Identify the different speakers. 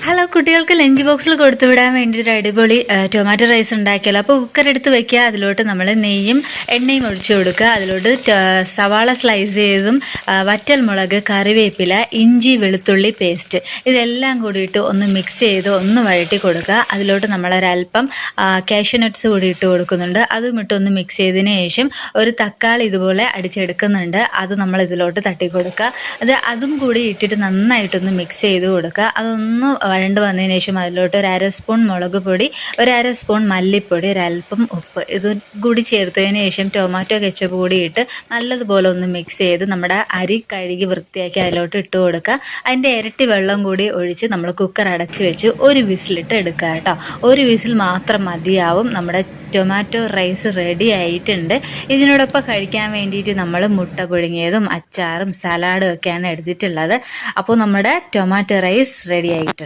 Speaker 1: Hello, കുട്ടികൾക്ക് lunch ബോക്സിൽ കൊടുത്തു വിടാൻ വേണ്ടി ഒരു അടിപൊളി ടൊമാറ്റോ റൈസ് ഉണ്ടാക്കിയല്ലോ. അപ്പോൾ കുക്കർ എടുത്ത് വെക്കുക, അതിലോട്ട് നമ്മൾ നെയ്യും എണ്ണയും ഒഴിച്ചു കൊടുക്കുക. അതിലോട്ട് സവാള സ്ലൈസ് ചെയ്തതും വറ്റൽ മുളക്, കറിവേപ്പില, ഇഞ്ചി വെളുത്തുള്ളി പേസ്റ്റ് ഇതെല്ലാം കൂടിയിട്ട് ഒന്ന് മിക്സ് ചെയ്ത് ഒന്ന് വഴറ്റി കൊടുക്കുക. അതിലോട്ട് നമ്മളൊരൽപ്പം കാഷ്യൂ നട്ട്സ് കൂടി ഇട്ട് കൊടുക്കുന്നുണ്ട്. അതും ഇട്ടൊന്ന് മിക്സ് ചെയ്തതിന് ശേഷം ഒരു തക്കാളി ഇതുപോലെ അടിച്ചെടുക്കുന്നുണ്ട്. അത് നമ്മൾ ഇതിലോട്ട് തട്ടി കൊടുക്കുക. അതും കൂടി ഇട്ടിട്ട് നന്നായിട്ടൊന്ന് മിക്സ് ചെയ്ത് കൊടുക്കുക. അതൊന്ന് വഴണ്ട് വന്നതിന് ശേഷം അതിലോട്ട് ഒരു 1/2 സ്പൂൺ മുളക് പൊടി, ഒരു 1/2 സ്പൂൺ മല്ലിപ്പൊടി, ഒരൽപ്പം ഉപ്പ് ഇത് കൂടി ചേർത്തതിന് ശേഷം ടൊമാറ്റോ കെച്ചപ്പ് കൂടി ഇട്ട് നല്ലതുപോലെ ഒന്ന് മിക്സ് ചെയ്ത് നമ്മുടെ അരി കഴുകി വൃത്തിയാക്കി അതിലോട്ട് ഇട്ട് കൊടുക്കുക. അതിൻ്റെ ഇരട്ടി വെള്ളം കൂടി ഒഴിച്ച് നമ്മൾ കുക്കർ അടച്ച് വെച്ച് ഒരു വിസിലിട്ട് എടുക്കുക കേട്ടോ. ഒരു വിസിൽ മാത്രം മതിയാവും. നമ്മുടെ ടൊമാറ്റോ റൈസ് റെഡി ആയിട്ടുണ്ട്. ഇതിനോടൊപ്പം കഴിക്കാൻ വേണ്ടിയിട്ട് നമ്മൾ മുട്ട പുഴുങ്ങിയതും അച്ചാറും സലാഡും ഒക്കെയാണ് എടുത്തിട്ടുള്ളത്. അപ്പോൾ നമ്മുടെ ടൊമാറ്റോ റൈസ് റെഡി ആയിട്ടുണ്ട്.